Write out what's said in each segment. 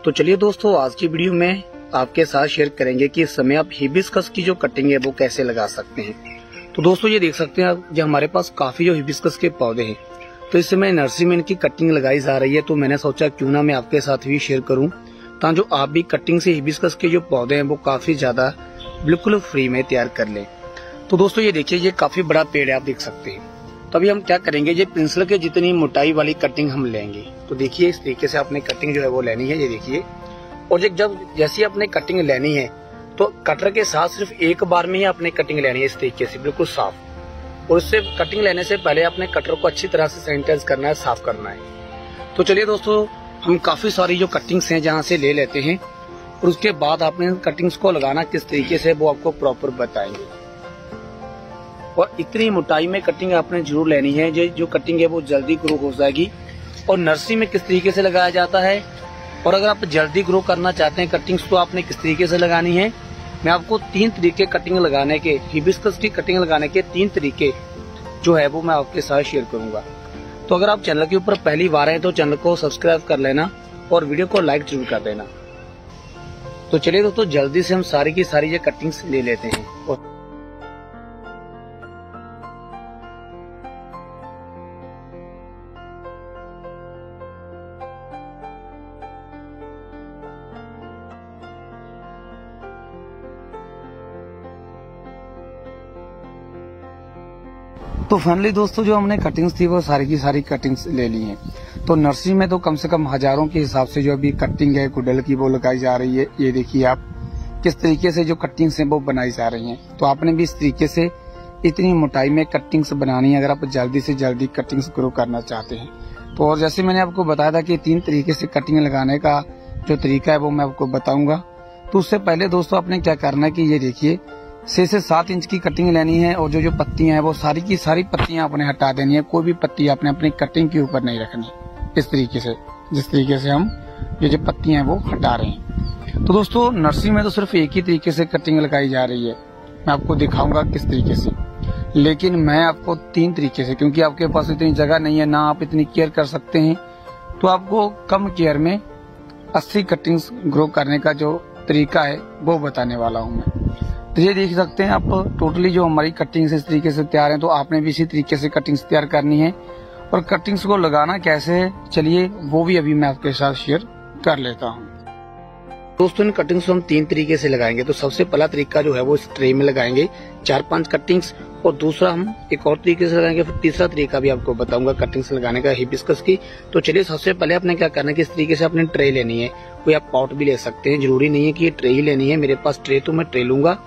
तो चलिए दोस्तों, आज की वीडियो में आपके साथ शेयर करेंगे कि इस समय आप हिबिस्कस की जो कटिंग है वो कैसे लगा सकते हैं। तो दोस्तों ये देख सकते हैं आप, जो हमारे पास काफी जो हिबिस्कस के पौधे हैं, तो इस समय नर्सरी में इनकी कटिंग लगाई जा रही है। तो मैंने सोचा क्यों ना मैं आपके साथ भी शेयर करूं, ताकि जो आप भी कटिंग से हिबिस्कस के जो पौधे हैं वो काफी ज्यादा बिल्कुल फ्री में तैयार कर लें। तो दोस्तों ये देखिए, ये काफी बड़ा पेड़ है, आप देख सकते हैं। तो अभी हम क्या करेंगे, ये पेंसिल के जितनी मोटाई वाली कटिंग हम लेंगे। तो देखिए इस तरीके से आपने कटिंग जो है वो लेनी है, ये देखिए। और जब जैसी आपने कटिंग लेनी है तो कटर के साथ सिर्फ एक बार में ही आपने कटिंग लेनी है, इस तरीके से बिल्कुल साफ। और इससे कटिंग लेने से पहले अपने कटर को अच्छी तरह से सैनिटाइज करना है, साफ करना है। तो चलिए दोस्तों, हम काफी सारी जो कटिंग्स हैं जहाँ से ले लेते हैं और उसके बाद आपने कटिंग्स को लगाना किस तरीके से वो आपको प्रॉपर बताएंगे। और इतनी मोटाई में कटिंग आपने जरूर लेनी है, जो कटिंग है वो जल्दी ग्रो हो जाएगी। और नर्सरी में किस तरीके से लगाया जाता है, और अगर आप जल्दी ग्रो करना चाहते हैं कटिंग्स, तो आपने किस तरीके से लगानी है। मैं आपको 3 तरीके कटिंग लगाने के, हिबिस्कस की कटिंग लगाने के 3 तरीके जो है वो मैं आपके साथ शेयर करूंगा। तो अगर आप चैनल के ऊपर पहली बार हैं तो चैनल को सब्सक्राइब कर लेना और वीडियो को लाइक जरूर कर देना। तो चलिए दोस्तों, जल्दी से हम सारी की सारी ये कटिंग्स ले लेते हैं। और तो फाइनली दोस्तों, जो हमने कटिंग्स थी वो सारी की सारी कटिंग्स ले ली हैं। तो नर्सरी में तो कम से कम हजारों के हिसाब से जो अभी कटिंग है कुडल की वो लगाई जा रही है। ये देखिए आप किस तरीके से जो कटिंग्स हैं वो बनाई जा रही हैं। तो आपने भी इस तरीके से इतनी मोटाई में कटिंग्स बनानी है अगर आप जल्दी से जल्दी कटिंग्स ग्रो करना चाहते हैं। तो और जैसे मैंने आपको बताया था कि 3 तरीके से कटिंग लगाने का जो तरीका है वो मैं आपको बताऊंगा। तो उससे पहले दोस्तों आपने क्या करना है कि ये देखिए 6 से 7 इंच की कटिंग लेनी है। और जो पत्तियां हैं वो सारी की सारी पत्तियां आपने हटा देनी है। कोई भी पत्ती आपने अपनी कटिंग के ऊपर नहीं रखनी, इस तरीके से, जिस तरीके से हम ये जो पत्तियां हैं वो हटा रहे हैं। तो दोस्तों नर्सरी में तो सिर्फ एक ही तरीके से कटिंग लगाई जा रही है, मैं आपको दिखाऊंगा किस तरीके से। लेकिन मैं आपको 3 तरीके से, क्योंकि आपके पास इतनी जगह नहीं है, ना आप इतनी केयर कर सकते हैं, तो आपको कम केयर में 80 कटिंग्स ग्रो करने का जो तरीका है वो बताने वाला हूँ मैं। तो ये देख सकते हैं आप, टोटली जो हमारी कटिंग्स इस तरीके से तैयार है। तो आपने भी इसी तरीके से कटिंग्स तैयार करनी है। और कटिंग्स को लगाना कैसे है, चलिए वो भी अभी मैं आपके साथ शेयर कर लेता हूँ। दोस्तों इन कटिंग्स को हम 3 तरीके से लगाएंगे। तो सबसे पहला तरीका जो है वो इस ट्रे में लगाएंगे 4-5 कटिंग्स, और दूसरा हम एक और तरीके से लगाएंगे। फिर तीसरा तरीका भी आपको बताऊंगा कटिंग्स लगाने का हिबिस्कस की। तो चलिए सबसे पहले आपने क्या करना है कि इस तरीके से आपने ट्रे लेनी है। कोई आप पॉट भी ले सकते हैं, जरूरी नहीं है कि ये ट्रे ही लेनी है। मेरे पास ट्रे तो मैं ट्रे लूंगा।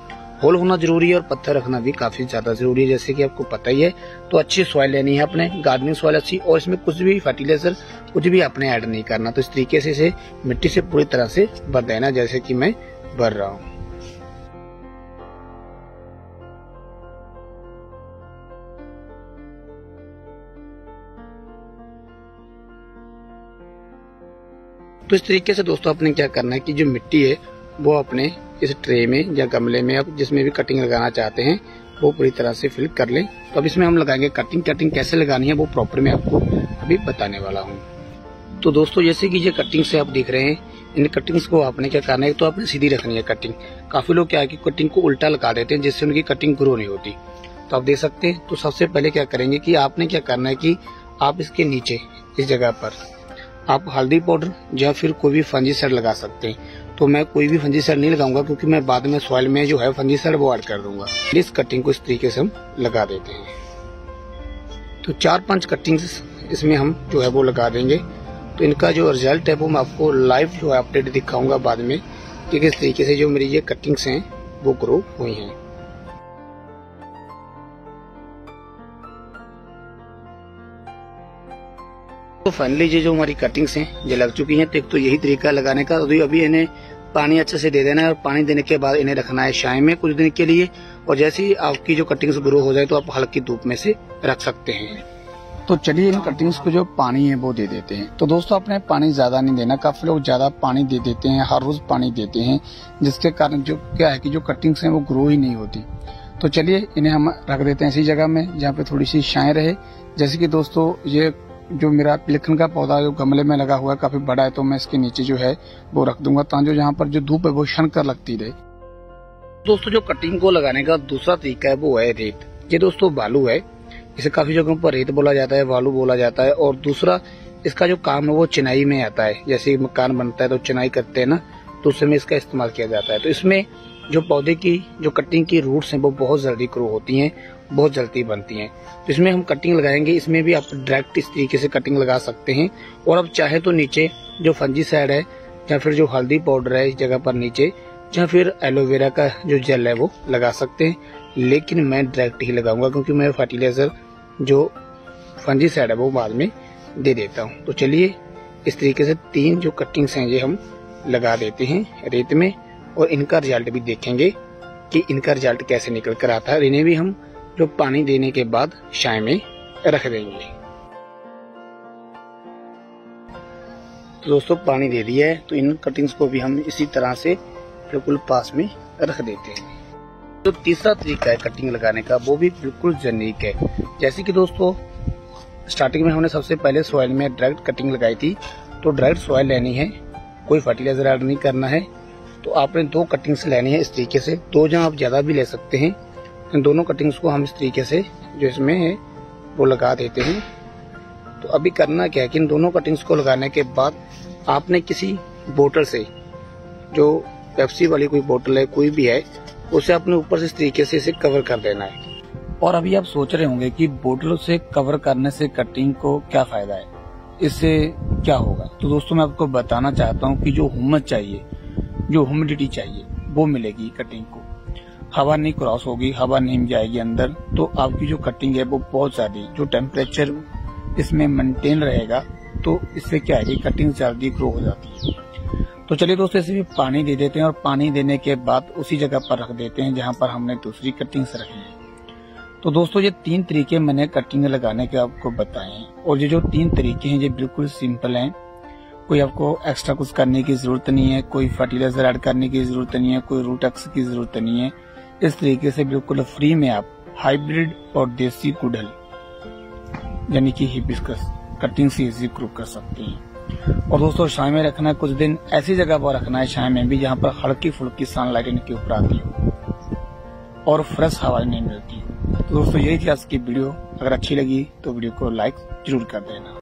होल होना जरूरी है और पत्थर रखना भी काफी ज्यादा जरूरी है, जैसे कि आपको पता ही है। तो अच्छी सॉइल लेनी है अपने, गार्डनिंग सॉइल अच्छी, और इसमें कुछ भी फर्टिलाइजर कुछ भी आपने ऐड नहीं करना। तो इस तरीके से इसे मिट्टी से पूरी तरह से भर देना, जैसे कि मैं भर रहा हूँ। तो इस तरीके से दोस्तों आपने क्या करना है कि जो मिट्टी है वो अपने इस ट्रे में या गमले में आप जिसमें भी कटिंग लगाना चाहते हैं वो पूरी तरह से फिल कर लें। तो अब इसमें हम लगाएंगे कटिंग कैसे लगानी है वो प्रॉपर मैं आपको अभी बताने वाला हूँ। तो दोस्तों जैसे कि ये कटिंग से आप देख रहे हैं, इन कटिंग्स को आपने क्या करना है, तो आपने सीधी रखनी है कटिंग। काफी लोग क्या है कि कटिंग को उल्टा लगा देते हैं, जिससे उनकी कटिंग ग्रो नहीं होती। तो आप देख सकते हैं। तो सबसे पहले क्या करेंगे कि आपने क्या करना है कि आप इसके नीचे इस जगह पर आप हल्दी पाउडर या फिर कोई भी फंजीसाइड लगा सकते हैं। तो मैं कोई भी फंजीसाइड नहीं लगाऊंगा, क्योंकि मैं बाद में सॉइल में जो है फंजीसाइड वो ऐड कर दूंगा। इस कटिंग को इस तरीके से हम लगा देते हैं। तो 4-5 कटिंग्स इसमें हम जो है वो लगा देंगे। तो इनका जो रिजल्ट है वो मैं आपको लाइव जो है अपडेट दिखाऊंगा बाद में, कि किस तरीके से जो मेरी ये कटिंग्स हैं वो ग्रो हुई हैं। तो फाइनली ये जो हमारी कटिंग्स हैं ये लग चुकी हैं। तो एक तो यही तरीका लगाने का, तो अभी इन्हें पानी अच्छे से दे देना है, और पानी देने के बाद इन्हें रखना है छाया में कुछ दिन के लिए। और जैसे ही आपकी जो कटिंग्स ग्रो हो जाए तो आप हल्की धूप में से रख सकते हैं। तो चलिए इन कटिंग्स को जो पानी है वो दे देते हैं। तो दोस्तों आपने पानी ज्यादा नहीं देना, काफी लोग ज्यादा पानी दे देते हैं, हर रोज पानी देते हैं, जिसके कारण जो क्या है कि जो कटिंग्स हैं वो ग्रो ही नहीं होती। तो चलिए इन्हें हम रख देते हैं ऐसी जगह में जहाँ पे थोड़ी सी छाया रहे। जैसे कि दोस्तों ये जो मेरा पिलखन का पौधा जो गमले में लगा हुआ है काफी बड़ा है, तो मैं इसके नीचे जो है वो रख दूंगा ताकि जहाँ पर जो धूप है वो छनकर लगती रहे। दोस्तों जो कटिंग को लगाने का दूसरा तरीका है वो है रेत। ये दोस्तों बालू है, इसे काफी जगहों पर रेत बोला जाता है, बालू बोला जाता है। और दूसरा इसका जो काम है वो चिनाई में आता है। जैसे मकान बनता है तो चिनाई करते हैं ना, तो उस समय इसका इस्तेमाल किया जाता है। तो इसमें जो पौधे की जो कटिंग की रूट्स हैं वो बहुत जल्दी ग्रो होती हैं, बहुत जल्दी बनती हैं। तो इसमें हम कटिंग लगाएंगे। इसमें भी आप डायरेक्ट इस तरीके से कटिंग लगा सकते हैं, और अब चाहे तो नीचे जो फंजीसाइड है या फिर जो हल्दी पाउडर है इस जगह पर नीचे, या फिर एलोवेरा का जो जेल है वो लगा सकते हैं। लेकिन मैं डायरेक्ट ही लगाऊंगा क्योंकि मैं फर्टिलाइजर जो फंजीसाइड है वो बाद में दे देता हूँ। तो चलिए इस तरीके से 3 जो कटिंग्स हैं ये हम लगा देते हैं रेत में, और इनका रिजल्ट भी देखेंगे कि इनका रिजल्ट कैसे निकल कर आता है। इन्हें भी हम जो पानी देने के बाद छाया में रख देंगे। तो दोस्तों पानी दे दिया है, तो इन कटिंग्स को भी हम इसी तरह से बिल्कुल पास में रख देते हैं। तो तीसरा तरीका है कटिंग लगाने का, वो भी बिल्कुल यूनिक है। जैसे कि दोस्तों स्टार्टिंग में हमने सबसे पहले सॉइल में डायरेक्ट कटिंग लगाई थी, तो डायरेक्ट सॉइल लेनी है, कोई फर्टिलाइजर ऐड नहीं करना है। तो आपने 2 कटिंग्स लेनी है इस तरीके से, 2 जहाँ आप ज्यादा भी ले सकते हैं। इन दोनों कटिंग्स को हम इस तरीके से जो इसमें है वो लगा देते हैं। तो अभी करना क्या है कि इन दोनों कटिंग्स को लगाने के बाद आपने किसी बोतल से, जो पेप्सी वाली कोई बोतल है कोई भी है, उसे अपने ऊपर से इस तरीके से इसे कवर कर देना है। और अभी आप सोच रहे होंगे कि बोतल से कवर करने से कटिंग को क्या फायदा है, इससे क्या होगा। तो दोस्तों मैं आपको बताना चाहता हूँ कि जो हुम्मस चाहिए, जो ह्यूमिडिटी चाहिए वो मिलेगी कटिंग को। हवा नहीं क्रॉस होगी, हवा नहीं जाएगी अंदर, तो आपकी जो कटिंग है वो बहुत ज्यादा, जो टेम्परेचर इसमें मेंटेन रहेगा, तो इससे क्या है कि कटिंग जल्दी ग्रो हो जाती है। तो चलिए दोस्तों इसे भी पानी दे देते हैं, और पानी देने के बाद उसी जगह पर रख देते हैं जहां पर हमने दूसरी कटिंग से रखी है। तो दोस्तों ये 3 तरीके मैंने कटिंग लगाने के आपको बताए हैं, और ये जो 3 तरीके हैं ये बिल्कुल सिंपल हैं। कोई आपको एक्स्ट्रा कुछ करने की जरूरत नहीं है, कोई फर्टिलाइजर ऐड करने की जरूरत नहीं है, कोई रूट एक्स की जरूरत नहीं है। इस तरीके से बिल्कुल फ्री में आप हाइब्रिड और देसी कुडल यानी कि हिबिस्कस कटिंग से इजी ग्रो कर सकते हैं। और दोस्तों छाया में रखना है, कुछ दिन ऐसी जगह पर रखना है छाया में भी जहाँ पर हल्की फुल्की सनलाइट इनके ऊपर आती हो और फ्रेश हवा नहीं मिलती। तो दोस्तों यही थी आज की वीडियो। अगर अच्छी लगी तो वीडियो को लाइक जरूर कर देना।